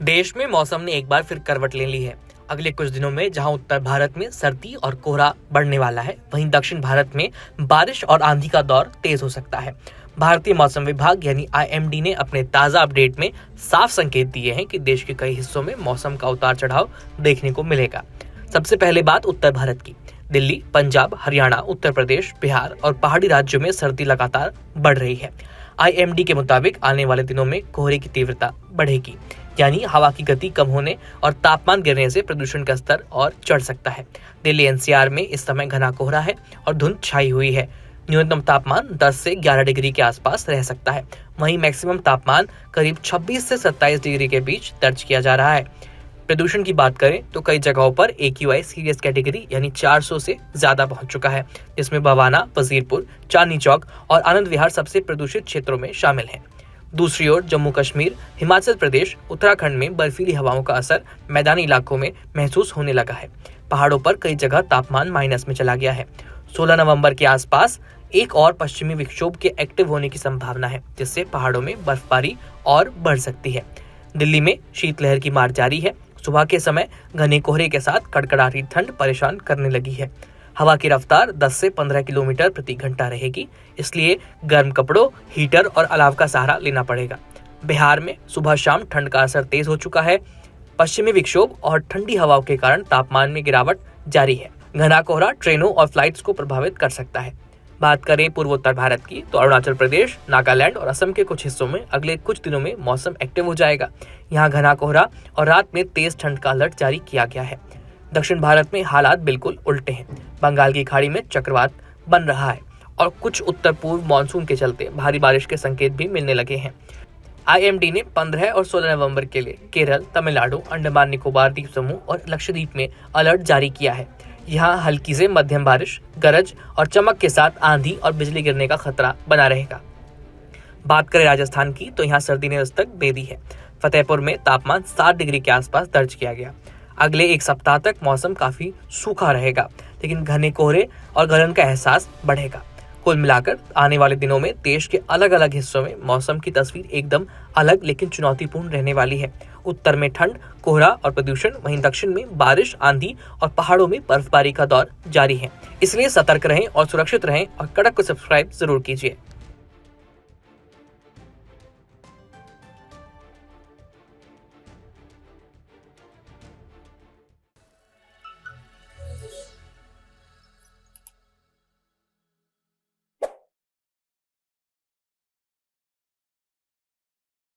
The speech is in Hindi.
देश में मौसम ने एक बार फिर करवट ले ली है। अगले कुछ दिनों में जहां उत्तर भारत में सर्दी और कोहरा बढ़ने वाला है, वहीं दक्षिण भारत में बारिश और आंधी का दौर तेज हो सकता है। भारतीय मौसम विभाग यानी आईएमडी ने अपने ताजा अपडेट में साफ संकेत दिए हैं कि देश के कई हिस्सों में मौसम का उतार चढ़ाव देखने को मिलेगा। सबसे पहले बात उत्तर भारत की। दिल्ली, पंजाब, हरियाणा, उत्तर प्रदेश, बिहार और पहाड़ी राज्यों में सर्दी लगातार बढ़ रही है। आईएमडी के मुताबिक आने वाले दिनों में कोहरे की तीव्रता बढ़ेगी, यानी हवा की गति कम होने और तापमान गिरने से प्रदूषण का स्तर और चढ़ सकता है। दिल्ली एनसीआर में इस समय घना कोहरा है और धुंध छाई हुई है। न्यूनतम तापमान 10 से 11 डिग्री के आसपास रह सकता है। वहीं मैक्सिमम तापमान करीब 26 से 27 डिग्री के बीच दर्ज किया जा रहा है। प्रदूषण की बात करें तो कई जगहों पर AQI सीरियस कैटेगरी यानी 400 से ज्यादा पहुंच चुका है, जिसमें बवाना, वजीरपुर, चांदनी चौक और आनंद विहार सबसे प्रदूषित क्षेत्रों में शामिल हैं। दूसरी ओर जम्मू कश्मीर, हिमाचल प्रदेश, उत्तराखंड में बर्फीली हवाओं का असर मैदानी इलाकों में महसूस होने लगा है। पहाड़ों पर कई जगह तापमान माइनस में चला गया है। 16 नवंबर के आसपास एक और पश्चिमी विक्षोभ के एक्टिव होने की संभावना है, जिससे पहाड़ों में बर्फबारी और बढ़ सकती है। दिल्ली में शीतलहर की मार जारी है। सुबह के समय घने कोहरे के साथ कड़कड़ाती ठंड परेशान करने लगी है। हवा की रफ्तार 10 से 15 किलोमीटर प्रति घंटा रहेगी, इसलिए गर्म कपड़ों, हीटर और अलाव का सहारा लेना पड़ेगा। बिहार में सुबह शाम ठंड का असर तेज हो चुका है। पश्चिमी विक्षोभ और ठंडी हवाओं के कारण तापमान में गिरावट जारी है। घना कोहरा ट्रेनों और फ्लाइट्स को प्रभावित कर सकता है। बात करें पूर्वोत्तर भारत की तो अरुणाचल प्रदेश, नागालैंड और असम के कुछ हिस्सों में अगले कुछ दिनों में मौसम एक्टिव हो जाएगा। यहाँ घना कोहरा और रात में तेज ठंड का अलर्ट जारी किया गया है। दक्षिण भारत में हालात बिल्कुल उल्टे हैं। बंगाल की खाड़ी में चक्रवात बन रहा है और कुछ उत्तर पूर्व मानसून के चलते भारी बारिश के संकेत भी मिलने लगे हैं। आईएमडी ने 15 और 16 नवंबर के लिए केरल, तमिलनाडु, अंडमान निकोबार द्वीप समूह और लक्षद्वीप में अलर्ट जारी किया है। यहाँ हल्की से मध्यम बारिश, गरज और चमक के साथ आंधी और बिजली गिरने का खतरा बना रहेगा। बात करें राजस्थान की तो यहाँ सर्दी ने दस्तक दे दी है। फतेहपुर में तापमान 7 डिग्री के आसपास दर्ज किया गया। अगले एक सप्ताह तक मौसम काफी सूखा रहेगा, लेकिन घने कोहरे और गलन का एहसास बढ़ेगा। कुल मिलाकर आने वाले दिनों में देश के अलग अलग हिस्सों में मौसम की तस्वीर एकदम अलग लेकिन चुनौतीपूर्ण रहने वाली है। उत्तर में ठंड, कोहरा और प्रदूषण, वहीं दक्षिण में बारिश, आंधी और पहाड़ों में बर्फबारी का दौर जारी है। इसलिए सतर्क रहें और सुरक्षित रहें और कड़क को सब्सक्राइब जरूर कीजिए।